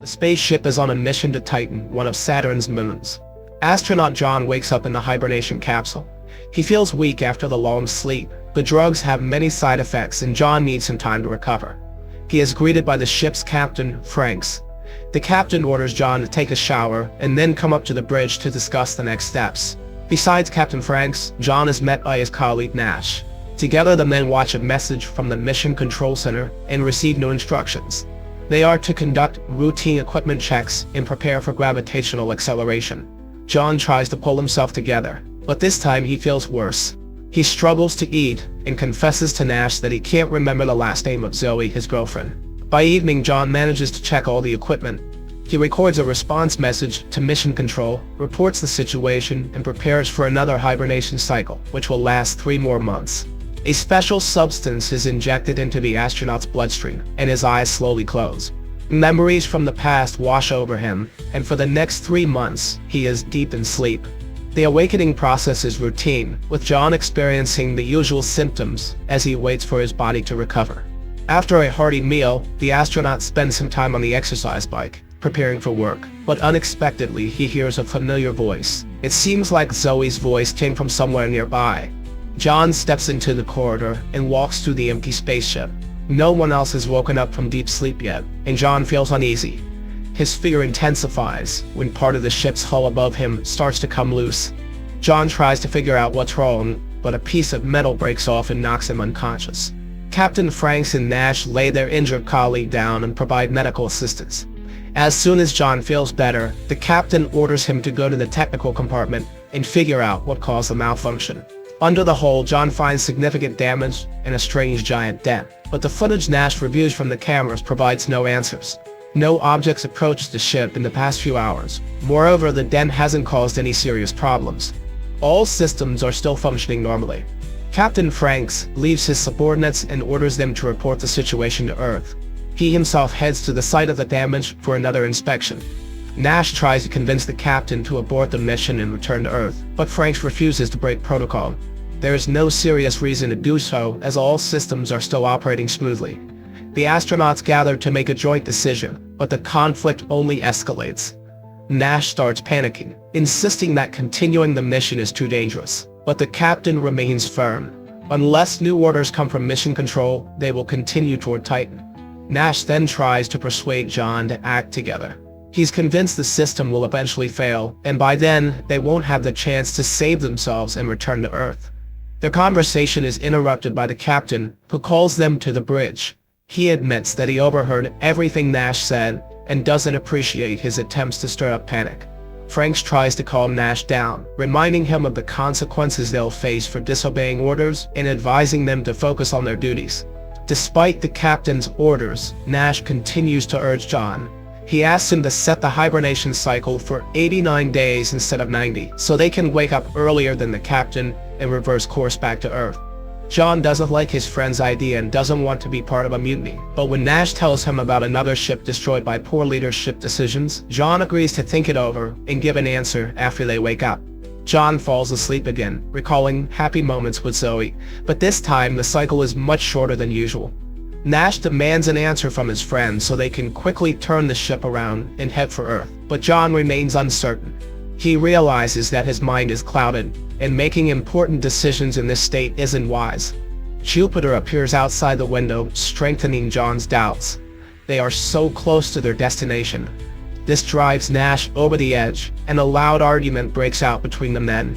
The spaceship is on a mission to Titan, one of Saturn's moons. Astronaut John wakes up in the hibernation capsule. He feels weak after the long sleep. The drugs have many side effects and John needs some time to recover. He is greeted by the ship's captain, Franks. The captain orders John to take a shower and then come up to the bridge to discuss the next steps. Besides Captain Franks, John is met by his colleague Nash. Together the men watch a message from the Mission Control Center and receive new instructions. They are to conduct routine equipment checks and prepare for gravitational acceleration. John tries to pull himself together, but this time he feels worse. He struggles to eat and confesses to Nash that he can't remember the last name of Zoe, his girlfriend. By evening, John manages to check all the equipment. He records a response message to Mission Control, reports the situation, and prepares for another hibernation cycle, which will last 3 more months. A special substance is injected into the astronaut's bloodstream, and his eyes slowly close. Memories from the past wash over him, and for the next 3 months, he is deep in sleep. The awakening process is routine, with John experiencing the usual symptoms as he waits for his body to recover. After a hearty meal, the astronaut spends some time on the exercise bike, preparing for work, but unexpectedly he hears a familiar voice. It seems like Zoe's voice came from somewhere nearby. John steps into the corridor and walks through the empty spaceship. No one else has woken up from deep sleep yet, and John feels uneasy. His fear intensifies when part of the ship's hull above him starts to come loose. John tries to figure out what's wrong, but a piece of metal breaks off and knocks him unconscious. Captain Franks and Nash lay their injured colleague down and provide medical assistance. As soon as John feels better, the captain orders him to go to the technical compartment and figure out what caused the malfunction. Under the hull, John finds significant damage and a strange giant dent, but the footage Nash reviews from the cameras provides no answers. No objects approached the ship in the past few hours. Moreover, the dent hasn't caused any serious problems. All systems are still functioning normally. Captain Franks leaves his subordinates and orders them to report the situation to Earth. He himself heads to the site of the damage for another inspection. Nash tries to convince the captain to abort the mission and return to Earth, but Franks refuses to break protocol. There is no serious reason to do so, as all systems are still operating smoothly. The astronauts gather to make a joint decision, but the conflict only escalates. Nash starts panicking, insisting that continuing the mission is too dangerous, but the captain remains firm. Unless new orders come from Mission Control, they will continue toward Titan. Nash then tries to persuade John to act together. He's convinced the system will eventually fail, and by then, they won't have the chance to save themselves and return to Earth. Their conversation is interrupted by the captain, who calls them to the bridge. He admits that he overheard everything Nash said and doesn't appreciate his attempts to stir up panic. Franks tries to calm Nash down, reminding him of the consequences they'll face for disobeying orders and advising them to focus on their duties. Despite the captain's orders, Nash continues to urge John. He asks him to set the hibernation cycle for 89 days instead of 90, so they can wake up earlier than the captain and reverse course back to Earth. John doesn't like his friend's idea and doesn't want to be part of a mutiny, but when Nash tells him about another ship destroyed by poor leadership decisions, John agrees to think it over and give an answer after they wake up. John falls asleep again, recalling happy moments with Zoe, but this time the cycle is much shorter than usual. Nash demands an answer from his friend so they can quickly turn the ship around and head for Earth, but John remains uncertain. He realizes that his mind is clouded, and making important decisions in this state isn't wise. Jupiter appears outside the window, strengthening John's doubts. They are so close to their destination. This drives Nash over the edge, and a loud argument breaks out between the men.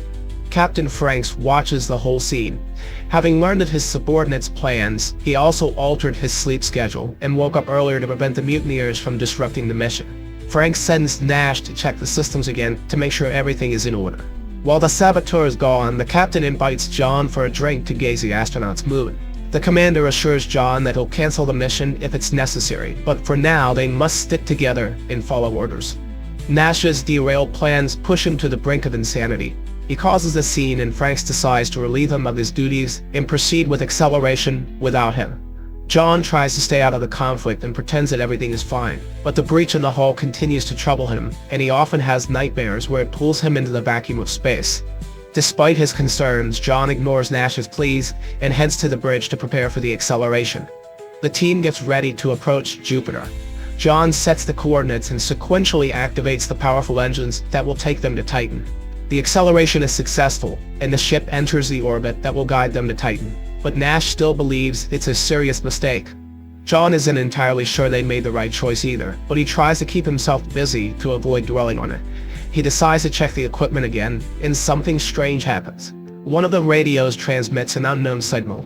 Captain Franks watches the whole scene. Having learned of his subordinates' plans, he also altered his sleep schedule and woke up earlier to prevent the mutineers from disrupting the mission. Franks sends Nash to check the systems again to make sure everything is in order. While the saboteur is gone, the captain invites John for a drink to gauge the astronaut's mood. The commander assures John that he'll cancel the mission if it's necessary, but for now they must stick together and follow orders. Nash's derailed plans push him to the brink of insanity. He causes a scene and Franks decides to relieve him of his duties and proceed with acceleration without him. John tries to stay out of the conflict and pretends that everything is fine, but the breach in the hull continues to trouble him, and he often has nightmares where it pulls him into the vacuum of space. Despite his concerns, John ignores Nash's pleas and heads to the bridge to prepare for the acceleration. The team gets ready to approach Jupiter. John sets the coordinates and sequentially activates the powerful engines that will take them to Titan. The acceleration is successful, and the ship enters the orbit that will guide them to Titan. But Nash still believes it's a serious mistake. John isn't entirely sure they made the right choice either, but he tries to keep himself busy to avoid dwelling on it. He decides to check the equipment again, and something strange happens. One of the radios transmits an unknown signal.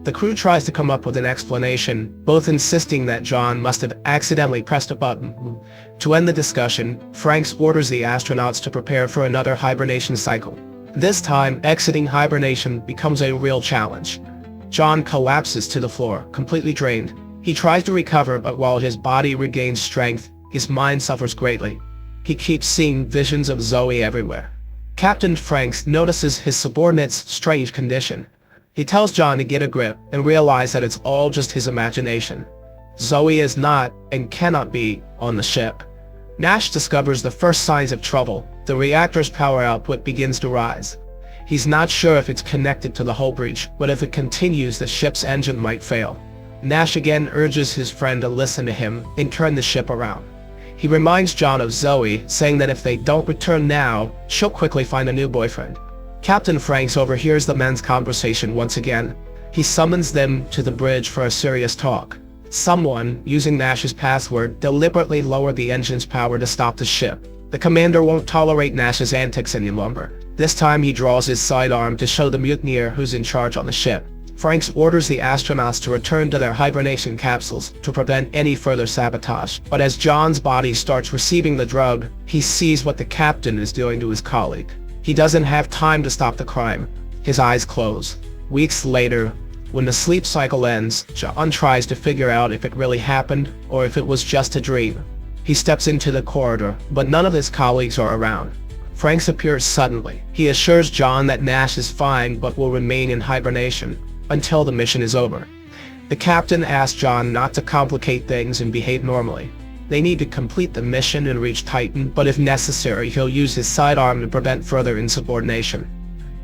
The crew tries to come up with an explanation, both insisting that John must have accidentally pressed a button. To end the discussion, Franks orders the astronauts to prepare for another hibernation cycle. This time, exiting hibernation becomes a real challenge. John collapses to the floor, completely drained. He tries to recover, but while his body regains strength, his mind suffers greatly. He keeps seeing visions of Zoe everywhere. Captain Franks notices his subordinate's strange condition. He tells John to get a grip and realize that it's all just his imagination. Zoe is not, and cannot be, on the ship. Nash discovers the first signs of trouble. The reactor's power output begins to rise. He's not sure if it's connected to the hull breach, but if it continues, the ship's engine might fail. Nash again urges his friend to listen to him and turn the ship around. He reminds John of Zoe, saying that if they don't return now, she'll quickly find a new boyfriend. Captain Franks overhears the men's conversation once again. He summons them to the bridge for a serious talk. Someone, using Nash's password, deliberately lowered the engine's power to stop the ship. The commander won't tolerate Nash's antics any longer. This time he draws his sidearm to show the mutineer who's in charge on the ship. Franks orders the astronauts to return to their hibernation capsules to prevent any further sabotage. But as John's body starts receiving the drug, he sees what the captain is doing to his colleague. He doesn't have time to stop the crime. His eyes close. Weeks later, when the sleep cycle ends, John tries to figure out if it really happened or if it was just a dream. He steps into the corridor, but none of his colleagues are around. Franks appears suddenly. He assures John that Nash is fine but will remain in hibernation until the mission is over. The captain asks John not to complicate things and behave normally. They need to complete the mission and reach Titan, but if necessary, he'll use his sidearm to prevent further insubordination.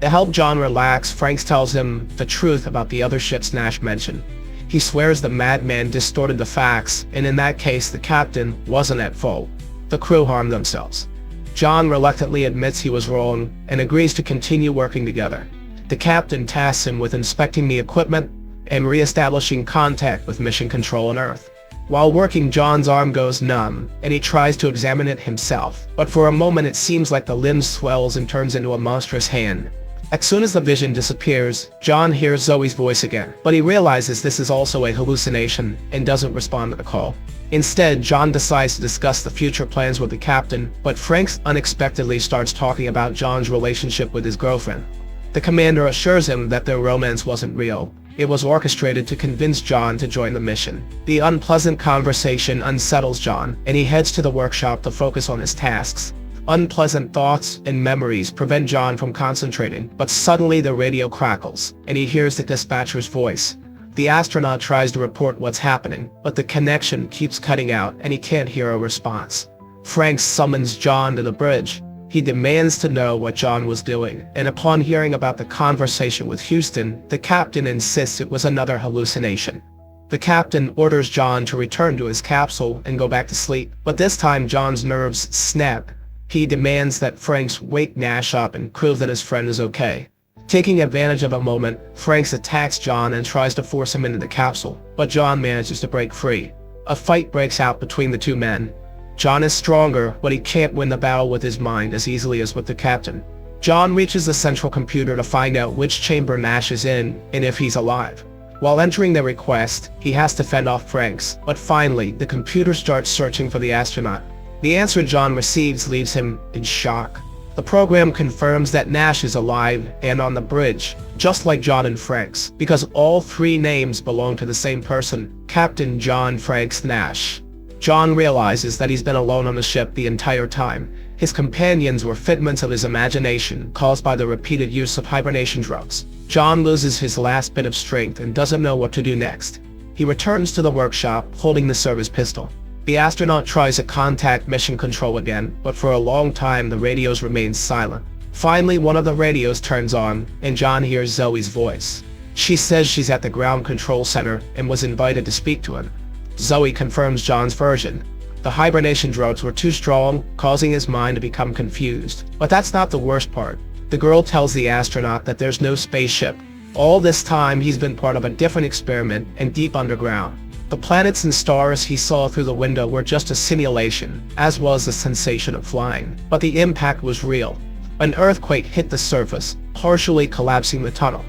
To help John relax, Franks tells him the truth about the other ships Nash mentioned. He swears the madman distorted the facts, and in that case, the captain wasn't at fault. The crew harmed themselves. John reluctantly admits he was wrong and agrees to continue working together. The captain tasks him with inspecting the equipment and re-establishing contact with Mission Control on Earth. While working, John's arm goes numb, and he tries to examine it himself, but for a moment it seems like the limb swells and turns into a monstrous hand. As soon as the vision disappears, John hears Zoe's voice again, but he realizes this is also a hallucination and doesn't respond to the call. Instead, John decides to discuss the future plans with the captain, but Franks unexpectedly starts talking about John's relationship with his girlfriend. The commander assures him that their romance wasn't real. It was orchestrated to convince John to join the mission. The unpleasant conversation unsettles John, and he heads to the workshop to focus on his tasks. Unpleasant thoughts and memories prevent John from concentrating, but suddenly the radio crackles, and he hears the dispatcher's voice. The astronaut tries to report what's happening, but the connection keeps cutting out and he can't hear a response. Franks summons John to the bridge. He demands to know what John was doing, and upon hearing about the conversation with Houston, the captain insists it was another hallucination. The captain orders John to return to his capsule and go back to sleep, but this time John's nerves snap. He demands that Franks wake Nash up and prove that his friend is okay. Taking advantage of a moment, Franks attacks John and tries to force him into the capsule, but John manages to break free. A fight breaks out between the two men. John is stronger, but he can't win the battle with his mind as easily as with the captain. John reaches the central computer to find out which chamber Nash is in and if he's alive. While entering the request, he has to fend off Franks, but finally, the computer starts searching for the astronaut. The answer John receives leaves him in shock. The program confirms that Nash is alive and on the bridge, just like John and Franks, because all three names belong to the same person, Captain John Franks Nash. John realizes that he's been alone on the ship the entire time. His companions were figments of his imagination caused by the repeated use of hibernation drugs. John loses his last bit of strength and doesn't know what to do next. He returns to the workshop holding the service pistol. The astronaut tries to contact Mission Control again, but for a long time the radios remain silent. Finally, one of the radios turns on, and John hears Zoe's voice. She says she's at the ground control center and was invited to speak to him. Zoe confirms John's version. The hibernation drugs were too strong, causing his mind to become confused. But that's not the worst part. The girl tells the astronaut that there's no spaceship. All this time he's been part of a different experiment and deep underground. The planets and stars he saw through the window were just a simulation, as was the sensation of flying. But the impact was real. An earthquake hit the surface, partially collapsing the tunnel.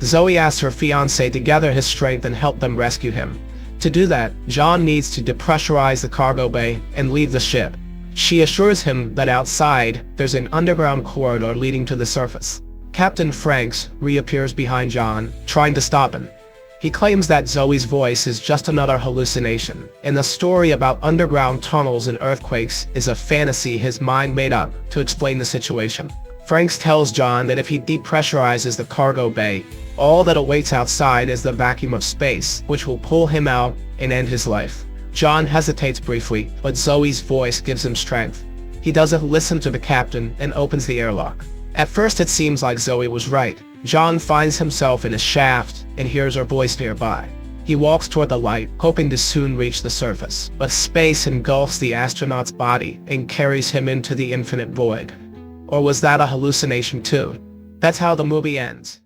Zoe asks her fiancé to gather his strength and help them rescue him. To do that, John needs to depressurize the cargo bay and leave the ship. She assures him that outside, there's an underground corridor leading to the surface. Captain Franks reappears behind John, trying to stop him. He claims that Zoe's voice is just another hallucination, and the story about underground tunnels and earthquakes is a fantasy his mind made up to explain the situation. Franks tells John that if he depressurizes the cargo bay, all that awaits outside is the vacuum of space, which will pull him out and end his life. John hesitates briefly, but Zoe's voice gives him strength. He doesn't listen to the captain and opens the airlock. At first it seems like Zoe was right. John finds himself in a shaft and hears her voice nearby. He walks toward the light, hoping to soon reach the surface, but space engulfs the astronaut's body and carries him into the infinite void. Or was that a hallucination too? That's how the movie ends.